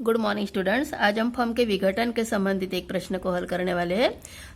Good morning students. आज हम firm के विघटन के संबंधित एक प्रश्न को हल करने वाले हैं।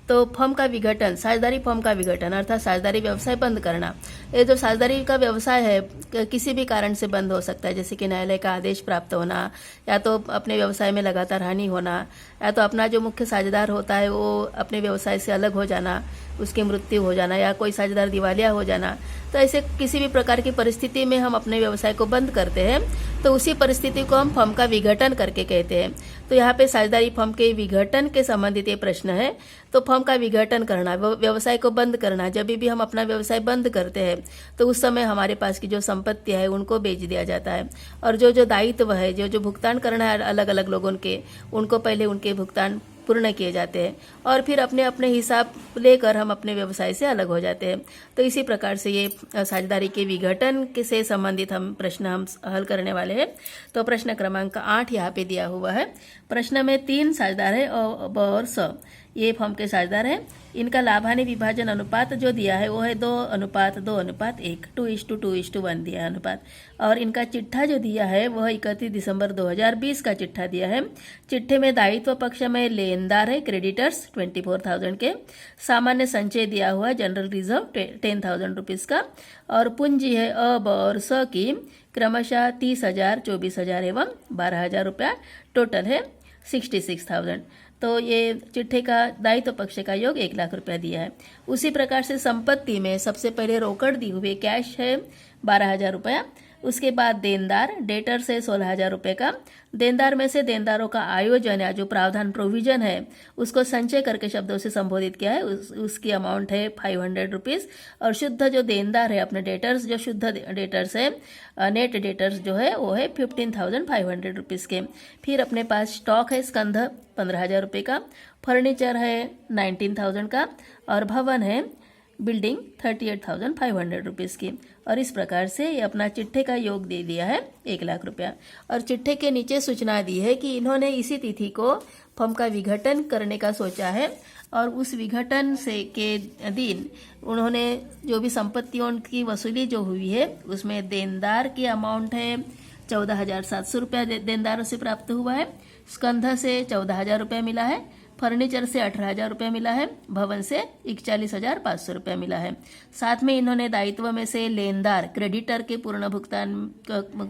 तो फर्म का विघटन, साझेदारी फर्म का विघटन अर्थात साझेदारी व्यवसाय बंद करना। ये जो साझेदारी का व्यवसाय है किसी भी कारण से बंद हो सकता है, जैसे कि न्यायालय का आदेश प्राप्त होना, या तो अपने व्यवसाय में लगातार हानि होना, या तो अपना जो मुख्य साझेदार होता है वो अपने व्यवसाय से अलग हो जाना, उसकी मृत्यु हो जाना, या कोई साझेदार दिवालिया हो जाना। तो ऐसे किसी भी प्रकार की परिस्थिति में हम अपने व्यवसाय को बंद करते हैं, तो उसी परिस्थिति को हम फर्म का विघटन करके कहते हैं। तो यहाँ पे साझेदारी फर्म के विघटन के संबंधित ये प्रश्न है। तो फर्म का विघटन करना, व्यवसाय को बंद करना, जब भी हम अपना व्यवसाय बंद करते हैं तो उस समय हमारे पास की जो संपत्ति है उनको बेच दिया जाता है, और जो दायित्व है, जो भुगतान करना है अलग अलग लोगों के, उनको पहले उनके भुगतान पूर्ण किए जाते हैं, और फिर अपने अपने हिसाब लेकर हम अपने व्यवसाय से अलग हो जाते हैं। तो इसी प्रकार से ये साझेदारी के विघटन से संबंधित हम प्रश्न हल करने वाले हैं। तो प्रश्न क्रमांक 8 यहाँ पे दिया हुआ है। प्रश्न में 3 साझेदार है ब और स, ये फर्म के साझेदार हैं। इनका लाभ हानि विभाजन अनुपात जो दिया है वो है 2:2:1, 2:2:1 दिया है अनुपात। और इनका चिट्ठा जो दिया है वह 31 दिसंबर 2020 का चिट्ठा दिया है। चिट्ठे में दायित्व पक्ष में लेनदार है क्रेडिटर्स 24,000 के, सामान्य संचय दिया हुआ जनरल रिजर्व 10,000 रुपीज़ का, और पूंजी है अ ब और स की क्रमशः 30,000, 24,000 एवं 12,000 रुपया, टोटल है 66,000। तो ये चिट्ठे का दायित्व पक्ष का योग 1 लाख रुपया दिया है। उसी प्रकार से संपत्ति में सबसे पहले रोकड़ दी हुई कैश है 12,000 रुपया, उसके बाद देनदार डेटर से 16,000 रुपये का, देनदार में से देनदारों का आयोजन या जो प्रावधान प्रोविजन है उसको संचय करके शब्दों से संबोधित किया है, उसकी अमाउंट है 500 रुपीज़। और शुद्ध जो देनदार है अपने डेटर्स, जो शुद्ध डेटर्स है, नेट डेटर्स जो है वो है 15,500 रुपीज़ के। फिर अपने पास स्टॉक है स्कंध 15,000 रुपये का, फर्नीचर है 19,000 का, और भवन है बिल्डिंग 38,500 रुपीज़ की। और इस प्रकार से ये अपना चिट्ठे का योग दे दिया है 1 लाख रुपया। और चिट्ठे के नीचे सूचना दी है कि इन्होंने इसी तिथि को फर्म का विघटन करने का सोचा है, और उस विघटन से के दिन उन्होंने जो भी संपत्तियों की वसूली जो हुई है उसमें देनदार की अमाउंट है 14,700 रुपया देनदारों से प्राप्त हुआ है, स्कंध से 14,000 रुपया मिला है, फर्नीचर से 18,000 रुपया मिला है, भवन से 41,500 रुपया मिला है। साथ में इन्होंने दायित्व में से लेनदार क्रेडिटर के पूर्ण भुगतान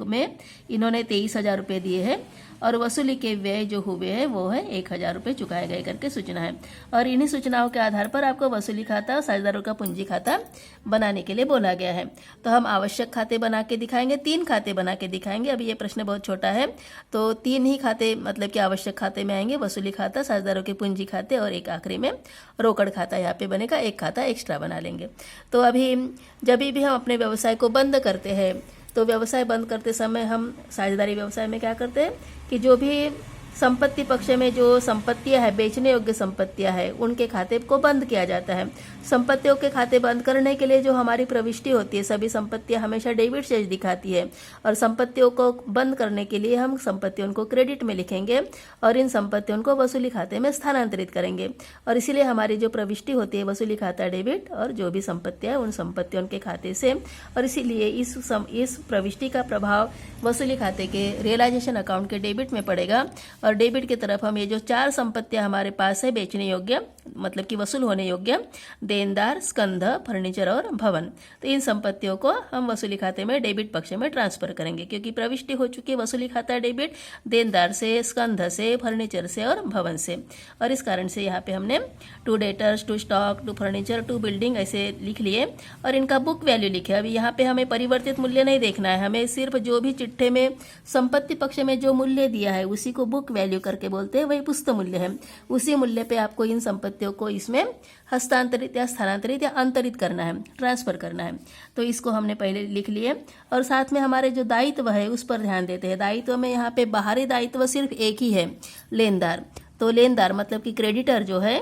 में इन्होंने 23,000 रुपये दिए हैं, और वसूली के व्यय जो हुए हैं वो है 1,000 रुपये चुकाए गए करके सूचना है। और इन्हीं सूचनाओं के आधार पर आपको वसूली खाता और साझेदारों का पूंजी खाता बनाने के लिए बोला गया है। तो हम आवश्यक खाते बना के दिखाएंगे, 3 खाते बना के दिखाएंगे। अभी ये प्रश्न बहुत छोटा है तो 3 ही खाते मतलब कि आवश्यक खाते में आएंगे, वसूली खाता, साझेदारों के पूंजी खाते, और एक आखिरी में रोकड़ खाता यहाँ पे बनेगा, एक खाता एक्स्ट्रा बना लेंगे। तो अभी जब भी हम अपने व्यवसाय को बंद करते हैं तो व्यवसाय बंद करते समय हम साझेदारी व्यवसाय में क्या करते हैं कि जो भी संपत्ति पक्ष में जो संपत्तियां है, बेचने योग्य संपत्तियां है, उनके खाते को बंद किया जाता है। संपत्तियों के खाते बंद करने के लिए जो हमारी प्रविष्टि होती है, सभी संपत्तियां हमेशा डेबिट शेष दिखाती है, और संपत्तियों को बंद करने के लिए हम संपत्तियों को क्रेडिट में लिखेंगे और इन संपत्तियों को वसूली खाते में स्थानांतरित करेंगे। और इसीलिए हमारी जो प्रविष्टि होती है वसूली खाता डेबिट, और जो भी संपत्तियां है उन संपत्तियों के खाते से, और इसीलिए इस प्रविष्टि का प्रभाव वसूली खाते के रियलाइजेशन अकाउंट के डेबिट में पड़ेगा। और डेबिट की तरफ हम ये जो 4 संपत्तियां हमारे पास है बेचने योग्य मतलब कि वसूल होने योग्य, देनदार, स्कंध, फर्नीचर और भवन, तो इन संपत्तियों को हम वसूली खाते में डेबिट पक्ष में ट्रांसफर करेंगे, क्योंकि प्रविष्टि हो चुकी है वसूली खाता डेबिट देनदार से, स्कंध से, फर्नीचर से और भवन से। और इस कारण से यहाँ पे हमने 2 डेटर्स, 2 स्टॉक, 2 फर्नीचर, 2 बिल्डिंग ऐसे लिख लिए, और इनका बुक वैल्यू लिखे। अभी यहाँ पे हमें परिवर्तित मूल्य नहीं देखना है, हमें सिर्फ जो भी चिट्ठे में संपत्ति पक्ष में जो मूल्य दिया है उसी को बुक वैल्यू करके बोलते हैं, वही पुस्तक मूल्य है। उसी मूल्य पे आपको इन संपत्तियों को इसमें हस्तांतरित या स्थानांतरित या अंतरित करना है, ट्रांसफर करना है। तो इसको हमने पहले लिख लिए, और साथ में हमारे जो दायित्व है उस पर ध्यान देते हैं। दायित्व में यहाँ पे बाहरी दायित्व सिर्फ एक ही है, लेनदार। तो लेनदार मतलब कि क्रेडिटर जो है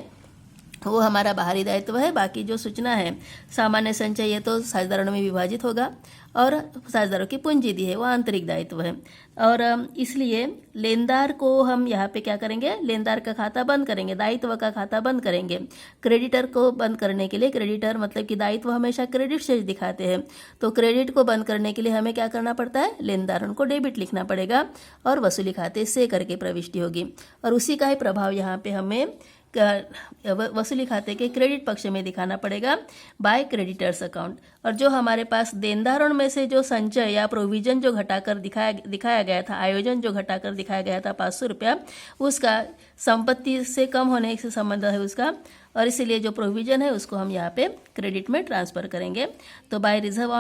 वो हमारा बाहरी दायित्व है। बाकी जो सूचना है सामान्य संचय ये तो साझेदारों में विभाजित होगा, और साझेदारों की पूंजी दी है वो आंतरिक दायित्व है। और इसलिए लेनदार को हम यहाँ पे क्या करेंगे, लेनदार का खाता बंद करेंगे, दायित्व का खाता बंद करेंगे। क्रेडिटर को बंद करने के लिए, क्रेडिटर मतलब कि दायित्व हमेशा क्रेडिट से दिखाते हैं, तो क्रेडिट को बंद करने के लिए हमें क्या करना पड़ता है, लेनदारों को डेबिट लिखना पड़ेगा और वसूली खाते से करके प्रविष्टि होगी। और उसी का ही प्रभाव यहाँ पे हमें वसूली खाते के क्रेडिट पक्ष में दिखाना पड़ेगा बाय क्रेडिटर्स अकाउंट। और जो हमारे पास देनदारों में से जो संचय या प्रोविजन जो घटाकर दिखाया गया था, आयोजन जो घटाकर दिखाया गया था 500 रुपया, उसका संपत्ति से कम होने से संबंध है उसका, और इसीलिए जो प्रोविजन है उसको हम यहाँ पे क्रेडिट में ट्रांसफर करेंगे। तो by reserve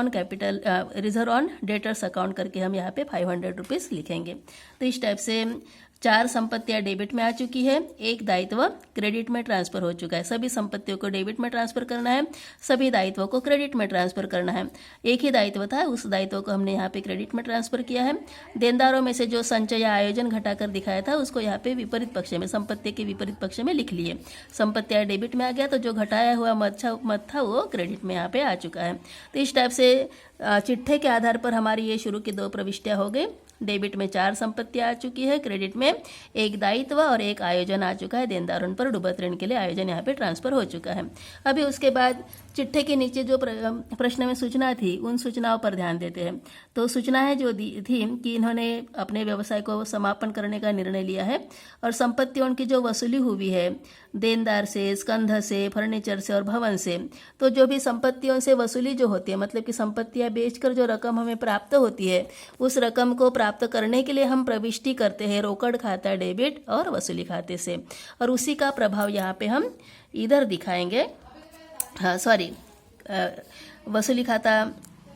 on debtors account करके हम यहाँ पे 500 रुपीज़ लिखेंगे। तो इस टाइप से 4 संपत्तियां डेबिट में आ चुकी है, एक दायित्व क्रेडिट में ट्रांसफर हो चुका है। सभी संपत्तियों को डेबिट में ट्रांसफर करना है, सभी दायित्वों को क्रेडिट में ट्रांसफर करना है। एक ही दायित्व था, उस दायित्व को हमने यहाँ पे क्रेडिट में ट्रांसफर किया है। देनदारों में से जो संचय या आयोजन घटाकर दिखाया था उसको यहाँ पे विपरीत पक्ष में, संपत्ति के विपरीत पक्ष में लिख लिए। संपत्तियां डेबिट में आ गया, तो जो घटाया हुआ मत था वो क्रेडिट में यहाँ पे आ चुका है। तो इस टाइप से चिट्ठे के आधार पर हमारी ये शुरू की 2 प्रविष्टियां हो गई। डेबिट में 4 संपत्तियां आ चुकी है, क्रेडिट में एक दायित्व और एक आयोजन आ चुका है। देनदारों पर डूबत ऋण के लिए आयोजन यहाँ पे ट्रांसफर हो चुका है। अभी उसके बाद चिट्ठे के नीचे जो प्रश्न में सूचना थी उन सूचनाओं पर ध्यान देते हैं। तो सूचनाएं जो दी थी कि इन्होंने अपने व्यवसाय को समापन करने का निर्णय लिया है और संपत्तियों की जो वसूली हुई है देनदार से, स्कंध से, फर्नीचर से और भवन से, तो जो भी संपत्तियों से वसूली जो होती है, मतलब कि संपत्तियां बेचकर जो रकम हमें प्राप्त होती है, उस रकम को प्राप्त करने के लिए हम प्रविष्टि करते हैं रोकड़ खाता डेबिट और वसूली खाते से। और उसी का प्रभाव यहाँ पे हम इधर दिखाएंगे। वसूली खाता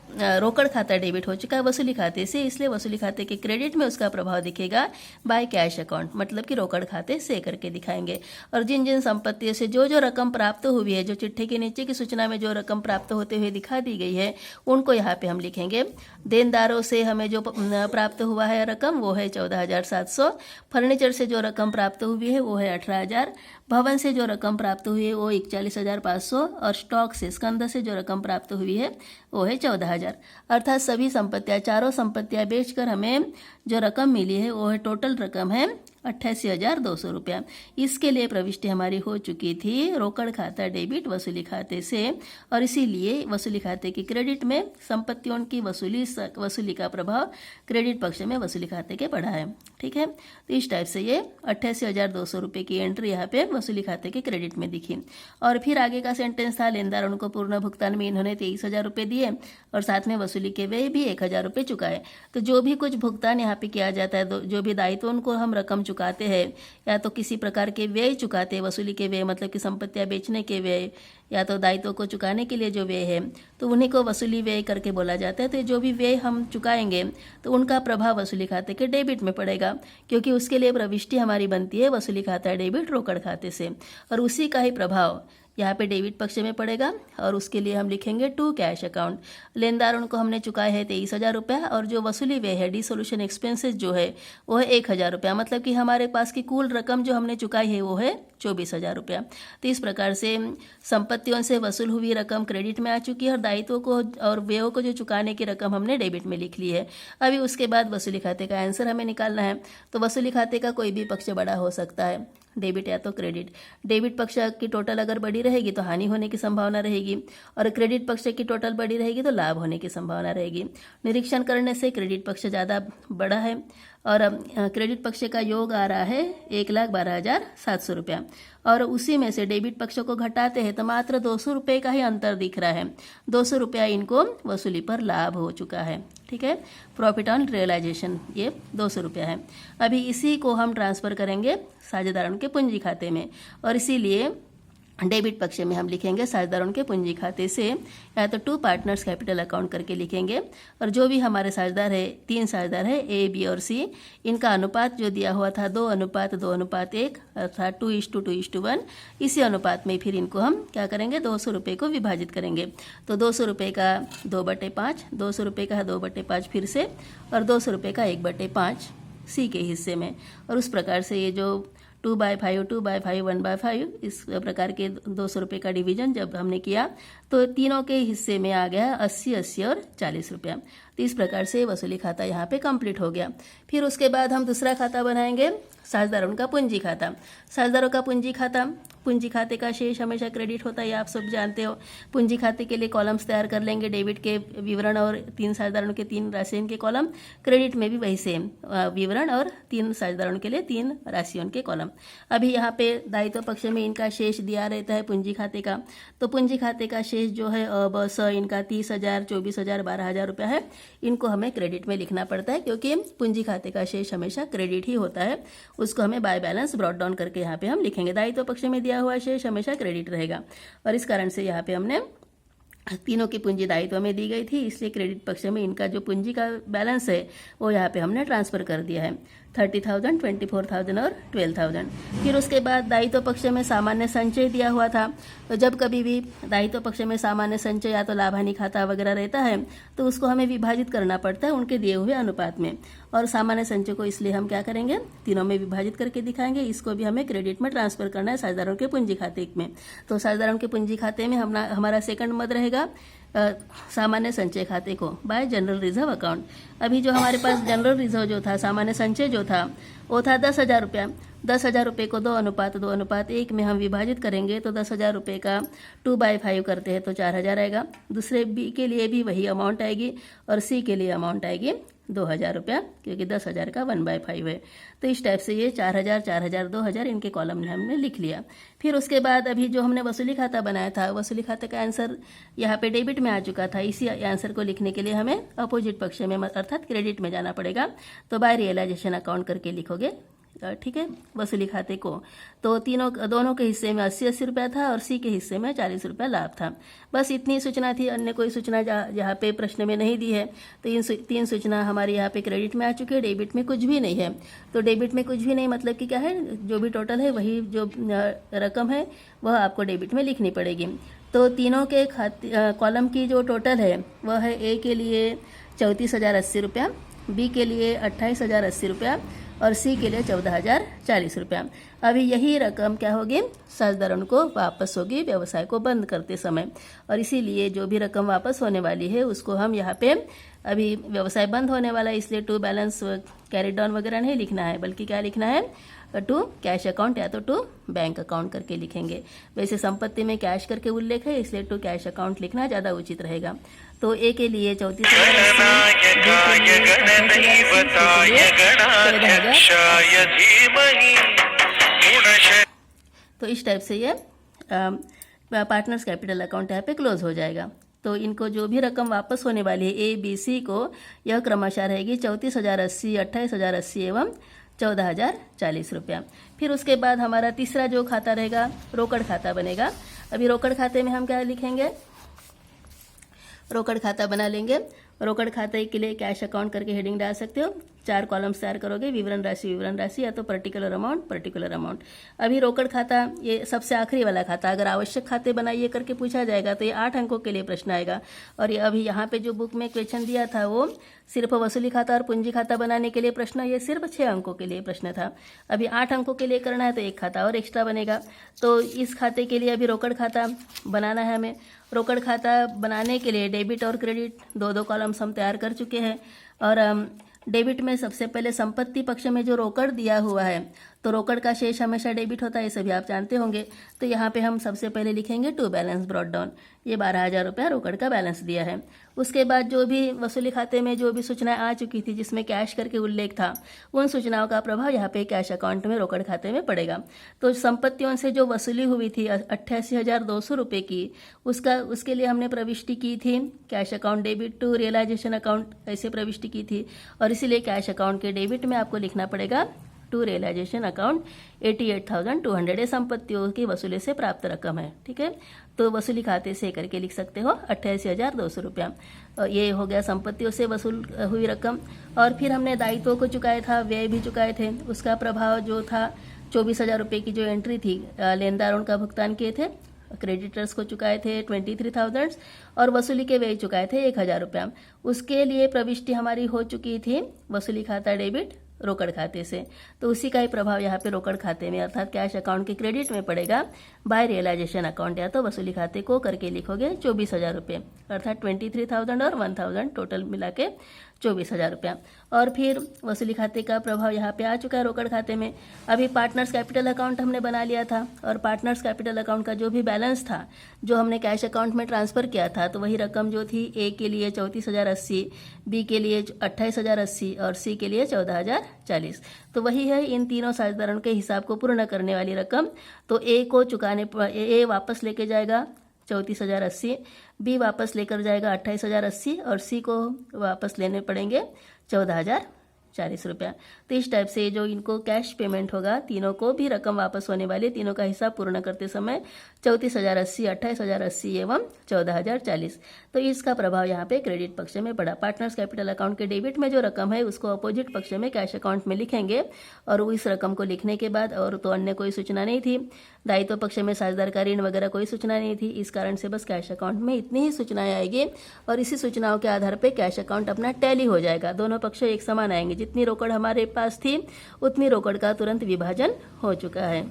रोकड़ खाता डेबिट हो चुका है वसूली खाते से, इसलिए वसूली खाते के क्रेडिट में उसका प्रभाव दिखेगा बाय कैश अकाउंट, मतलब कि रोकड़ खाते से करके दिखाएंगे। और जिन जिन संपत्तियों से जो जो रकम प्राप्त हुई है, जो चिट्ठे के नीचे की सूचना में जो रकम प्राप्त होते हुए दिखा दी गई है, उनको यहाँ पे हम लिखेंगे। देनदारों से हमें जो प्राप्त हुआ है रकम वो है 14,700, फर्नीचर से जो रकम प्राप्त हुई है वो है 18,000, भवन से जो रकम प्राप्त हुई है वो 41,500, और स्टॉक से, स्कंध से जो रकम प्राप्त हुई है वो है 14,000। अर्थात सभी संपत्तियां, चारों संपत्तियां बेचकर हमें जो रकम मिली है वो है, टोटल रकम है 88,200 रुपया। इसके लिए प्रविष्टि हमारी हो चुकी थी रोकड़ खाता डेबिट वसूली खाते से, और इसीलिए वसूली खाते की क्रेडिट में संपत्तियों की वसूली का प्रभाव क्रेडिट पक्ष में वसूली खाते के पड़ा है। ठीक है, तो इस टाइप से ये 88,200 रुपये की एंट्री यहाँ पे वसूली खाते के क्रेडिट में दिखी। और फिर आगे का सेंटेंस था, लेनदारों को पूर्ण भुगतान में इन्होंने 23,000 रुपये दिए और साथ में वसूली के व्यय भी 1,000 रुपये चुकाए। तो जो भी कुछ भुगतान यहाँ पे किया जाता है, जो भी दायित्वों को हम रकम चुकाते हैं या तो किसी प्रकार के व्यय चुकाते हैं, वसूली के व्यय मतलब कि संपत्तियां बेचने के व्यय या तो दायित्वों को चुकाने के लिए जो व्यय है, तो उन्हीं को वसूली व्यय करके बोला जाता है। तो जो भी व्यय हम चुकाएंगे तो उनका प्रभाव वसूली खाते के डेबिट में पड़ेगा, क्योंकि उसके लिए प्रविष्टि हमारी बनती है वसूली खाता डेबिट रोकड़ खाते से, और उसी का ही प्रभाव यहाँ पे डेबिट पक्ष में पड़ेगा। और उसके लिए हम लिखेंगे टू कैश अकाउंट। लेनदारों को हमने चुकाए है 23,000 रुपया, और जो वसूली व्यय है डिसोल्यूशन एक्सपेंसेस जो है वो है 1,000 रुपया, मतलब कि हमारे पास की कुल रकम जो हमने चुकाई है वो है 24,000 रुपया। तो इस प्रकार से संपत्तियों से वसूल हुई रकम क्रेडिट में आ चुकी है और दायित्वों को और व्ययों को जो चुकाने की रकम हमने डेबिट में लिख ली है। अभी उसके बाद वसूली खाते का आंसर हमें निकालना है। तो वसूली खाते का कोई भी पक्ष बड़ा हो सकता है, डेबिट या तो क्रेडिट। डेबिट पक्ष की टोटल अगर बड़ी रहेगी तो हानि होने की संभावना रहेगी, और क्रेडिट पक्ष की टोटल बड़ी रहेगी तो लाभ होने की संभावना रहेगी। निरीक्षण करने से क्रेडिट पक्ष ज़्यादा बड़ा है, और क्रेडिट पक्ष का योग आ रहा है 1,12,700 रुपया, और उसी में से डेबिट पक्ष को घटाते हैं तो मात्र 200 रुपये का ही अंतर दिख रहा है। 200 रुपया इनको वसूली पर लाभ हो चुका है। ठीक है, प्रॉफिट ऑन रियलाइजेशन ये 200 रुपया है। अभी इसी को हम ट्रांसफर करेंगे साझेदारों के पूंजी खाते में, और इसीलिए डेबिट पक्ष में हम लिखेंगे साझेदारों के पूंजी खाते से, या तो टू पार्टनर्स कैपिटल अकाउंट करके लिखेंगे। और जो भी हमारे साझेदार है, 3 साझेदार है ए, बी और सी, इनका अनुपात जो दिया हुआ था 2:2:1 अर्थात 2:2:1, इसी अनुपात में फिर इनको हम क्या करेंगे 200 रुपये को विभाजित करेंगे। तो 200 रुपये का 2/5, 200 रुपये का 2/5 फिर से, और 200 रुपये का 1/5 सी के हिस्से में। और उस प्रकार से ये जो 2/5, 2/5, 1/5, इस प्रकार के 200 रुपये का डिवीजन जब हमने किया तो तीनों के हिस्से में आ गया 80, 80 और 40 रुपया। तो इस प्रकार से वसूली खाता यहाँ पे कंप्लीट हो गया। फिर उसके बाद हम दूसरा खाता बनाएंगे, साझेदारों का पूंजी खाता। साझेदारों का पूंजी खाते का शेष हमेशा क्रेडिट होता है, आप सब जानते हो। पूंजी खाते के लिए कॉलम्स तैयार कर लेंगे, डेबिट के विवरण और 3 साझेदारों के 3 राशियों के कॉलम, क्रेडिट में भी वही सेम विवरण और 3 साझेदारों के लिए 3 राशियों के कॉलम। अभी यहाँ पे दायित्व पक्ष में इनका शेष दिया रहता है पूंजी खाते का, तो पूंजी खाते का शेष जो है बस इनका 30,000, 24,000, 12,000 रुपया है। इनको हमें क्रेडिट में लिखना पड़ता है क्योंकि पूंजी खाते का शेष हमेशा क्रेडिट ही होता है, उसको हमें बाय बैलेंस ब्रॉट डाउन करके यहाँ पे हम लिखेंगे। दायित्व पक्ष में दिया हुआ शेष हमेशा क्रेडिट रहेगा और इस कारण से यहाँ पे हमने तीनों की पूंजी दायित्व में दी गई थी, इसलिए क्रेडिट पक्ष में इनका जो पूंजी का बैलेंस है वो यहाँ पे हमने ट्रांसफर कर दिया है, 30,000, 24,000 और 12,000। फिर उसके बाद दायित्व पक्ष में सामान्य संचय दिया हुआ था, तो जब कभी भी दायित्व पक्ष में सामान्य संचय या तो लाभ हानि खाता वगैरह रहता है तो उसको हमें विभाजित करना पड़ता है उनके दिए हुए अनुपात में, और सामान्य संचय को इसलिए हम क्या करेंगे, तीनों में विभाजित करके दिखाएंगे। इसको भी हमें क्रेडिट में ट्रांसफर करना है साझेदारों के पूंजी खाते में। तो साझेदारों के पूंजी खाते में हमारा सेकंड मद रहेगा सामान्य संचय खाते को बाय जनरल रिजर्व अकाउंट। अभी जो हमारे पास जनरल रिजर्व जो था, सामान्य संचय जो था वो था 10,000 रुपया। 10,000 रुपये को 2:1 में हम विभाजित करेंगे तो 10,000 रुपये का 2/5 करते हैं तो 4,000 आएगा। दूसरे बी के लिए भी वही अमाउंट आएगी और सी के लिए अमाउंट आएगी 2,000 रुपया, क्योंकि 10,000 का 1/5 है। तो इस टाइप से ये 4,000, 4,000, 2,000 इनके कॉलम में हमने लिख लिया। फिर उसके बाद अभी जो हमने वसूली खाता बनाया था, वसूली खाते का आंसर यहाँ पे डेबिट में आ चुका था। इसी आंसर को लिखने के लिए हमें अपोजिट पक्ष में अर्थात क्रेडिट में जाना पड़ेगा, तो बाय रियलाइजेशन अकाउंट करके लिखोगे, ठीक है, वसूली खाते को। तो दोनों के हिस्से में 80-80 रुपया था और सी के हिस्से में 40 रुपया लाभ था। बस इतनी सूचना थी, अन्य कोई सूचना यहाँ पे प्रश्न में नहीं दी है। तो इन 3 सूचना हमारे यहाँ पे क्रेडिट में आ चुकी है, डेबिट में कुछ भी नहीं है। तो डेबिट में कुछ भी नहीं मतलब कि क्या है, जो भी टोटल है वही जो रकम है वह आपको डेबिट में लिखनी पड़ेगी। तो तीनों के कॉलम की जो टोटल है वह है ए के लिए 34,080 रुपया, बी के लिए 28,080 रुपया और सी के लिए 14,040 रुपया। अभी यही रकम क्या होगी, साझेदारों को वापस होगी व्यवसाय को बंद करते समय, और इसीलिए जो भी रकम वापस होने वाली है उसको हम यहाँ पे, अभी व्यवसाय बंद होने वाला है इसलिए टू बैलेंस कैरी डाउन वगैरह नहीं लिखना है, बल्कि क्या लिखना है, टू कैश अकाउंट या तो टू बैंक अकाउंट करके लिखेंगे। वैसे संपत्ति में कैश करके उल्लेख है इसलिए टू कैश अकाउंट लिखना ज़्यादा उचित रहेगा। तो ए के लिए 34,000, तो इस टाइप से ये पार्टनर्स कैपिटल अकाउंट यहाँ पे क्लोज हो जाएगा। तो इनको जो भी रकम वापस होने वाली है ए बी सी को, यह क्रमशः रहेगी 34,080, 28,080 एवं 14,040 रुपया। फिर उसके बाद हमारा तीसरा जो खाता रहेगा रोकड़ खाता बनेगा। अभी रोकड़ खाते में हम क्या लिखेंगे, रोकड़ खाता बना लेंगे। रोकड़ खाते के लिए कैश अकाउंट करके हेडिंग डाल सकते हो। 4 कॉलम्स तैयार करोगे, विवरण राशि या तो पर्टिकुलर अमाउंट। अभी रोकड़ खाता ये सबसे आखिरी वाला खाता, अगर आवश्यक खाते बनाइए करके पूछा जाएगा तो ये 8 अंकों के लिए प्रश्न आएगा। और ये अभी यहाँ पे जो बुक में क्वेश्चन दिया था वो सिर्फ वसूली खाता और पूंजी खाता बनाने के लिए प्रश्न, ये सिर्फ 6 अंकों के लिए प्रश्न था। अभी 8 अंकों के लिए करना है तो एक खाता और एक्स्ट्रा बनेगा। तो इस खाते के लिए अभी रोकड़ खाता बनाना है हमें। रोकड़ खाता बनाने के लिए डेबिट और क्रेडिट 2-2 कॉलम्स हम तैयार कर चुके हैं। और डेबिट में सबसे पहले संपत्ति पक्ष में जो रोकड़ दिया हुआ है, तो रोकड़ का शेष हमेशा डेबिट होता है, ये सभी आप जानते होंगे। तो यहाँ पे हम सबसे पहले लिखेंगे टू बैलेंस ब्रॉट डाउन। ये 12,000 रुपया रोकड़ का बैलेंस दिया है। उसके बाद जो भी वसूली खाते में जो भी सूचनाएं आ चुकी थी जिसमें कैश करके उल्लेख था, उन सूचनाओं का प्रभाव यहाँ पे कैश अकाउंट में रोकड़ खाते में पड़ेगा। तो संपत्तियों से जो वसूली हुई थी 88,200 रुपये की, उसके लिए हमने प्रविष्टि की थी cash account debit to realisation account, ऐसे प्रविष्टि की थी। और इसीलिए कैश अकाउंट के डेबिट में आपको लिखना पड़ेगा टू रियलाइजेशन अकाउंट 88,200, ये संपत्तियों की वसूली से प्राप्त रकम है, ठीक है। तो वसूली खाते से करके लिख सकते हो 88,200 रुपया। और ये हो गया संपत्तियों से वसूल हुई रकम। और फिर हमने दायित्वों को चुकाया था, व्यय भी चुकाए थे, उसका प्रभाव जो था 24,000 रुपये की जो एंट्री थी, लेनदारों का भुगतान किए थे, क्रेडिटर्स को चुकाए थे 23,000 और वसूली के व्यय चुकाए थे 1,000 रुपया। उसके लिए प्रविष्टि हमारी हो चुकी थी वसूली खाता डेबिट रोकड़ खाते से, तो उसी का ही प्रभाव यहाँ पे रोकड़ खाते में अर्थात कैश अकाउंट के क्रेडिट में पड़ेगा बाय रियलाइजेशन अकाउंट, या तो वसूली खाते को करके लिखोगे 24,000 रुपये, अर्थात 23,000 और 1,000 टोटल मिला के 24,000 रुपया। और फिर वसूली खाते का प्रभाव यहाँ पे आ चुका है रोकड़ खाते में। अभी पार्टनर्स कैपिटल अकाउंट हमने बना लिया था, और पार्टनर्स कैपिटल अकाउंट का जो भी बैलेंस था जो हमने कैश अकाउंट में ट्रांसफ़र किया था, तो वही रकम जो थी ए के लिए 34,080, बी के लिए 28,080 और सी के लिए 14,040। तो वही है इन तीनों साझेदारों के हिसाब को पूर्ण करने वाली रकम। तो ए को चुकाने पर ए वापस लेके जाएगा 34,080, बी वापस लेकर जाएगा 28,080 और सी को वापस लेने पड़ेंगे 14,040 रुपया। तो इस टाइप से जो इनको कैश पेमेंट होगा, तीनों को भी रकम वापस होने वाली, तीनों का हिसाब पूर्ण करते समय 34,080, 28,080 एवं 14,040। तो इसका प्रभाव यहाँ पे क्रेडिट पक्ष में पड़ा। पार्टनर्स कैपिटल अकाउंट के डेबिट में जो रकम है उसको अपोजिट पक्ष में कैश अकाउंट में लिखेंगे, और इस रकम को लिखने के बाद और तो अन्य कोई सूचना नहीं थी, दायित्व पक्ष में साझेदार का ऋण वगैरह कोई सूचना नहीं थी, इस कारण से बस कैश अकाउंट में इतनी ही सूचनाएं आएगी, और इसी सूचनाओं के आधार पर कैश अकाउंट अपना टैली हो जाएगा। दोनों पक्ष एक समान आएंगे, जितनी रोकड़ हमारे पास थी उतनी रोकड़ का तुरंत विभाजन हो चुका है।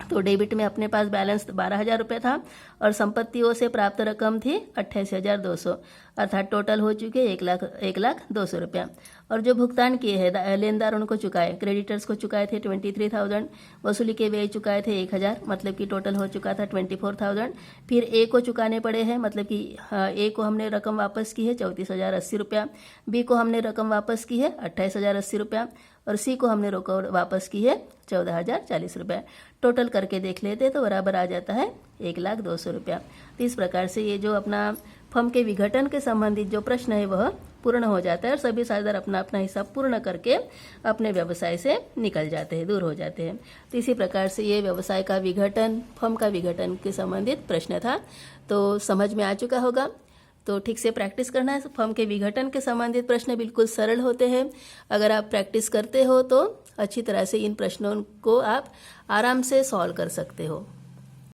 तो डेबिट में अपने पास बैलेंस 12,000 रुपये था और संपत्तियों से प्राप्त रकम थी 28,200, अर्थात टोटल हो चुके 1,02,000 रुपया। और जो भुगतान किए हैं लेनदार उनको चुकाए, क्रेडिटर्स को चुकाए थे 23,000, वसूली के व्यय चुकाए थे 1,000, मतलब कि टोटल हो चुका था 24,000। फिर ए को चुकाने पड़े हैं, मतलब कि ए को हमने रकम वापस की है 34,080 रुपया, बी को हमने रकम वापस की है 28,080 रुपया, और सी को हमने रोकड़ वापस की है 14,040 रुपया। टोटल करके देख लेते तो बराबर आ जाता है 1,02,000 रुपया। तो इस प्रकार से ये जो अपना फर्म के विघटन के संबंधित जो प्रश्न है वह पूर्ण हो जाता है, और सभी साझेदार अपना अपना हिसाब पूर्ण करके अपने व्यवसाय से निकल जाते हैं, दूर हो जाते हैं। तो इसी प्रकार से ये व्यवसाय का विघटन, फर्म का विघटन के संबंधित प्रश्न था। तो समझ में आ चुका होगा, तो ठीक से प्रैक्टिस करना है। फर्म के विघटन के संबंधित प्रश्न बिल्कुल सरल होते हैं। अगर आप प्रैक्टिस करते हो तो अच्छी तरह से इन प्रश्नों को आप आराम से सॉल्व कर सकते हो।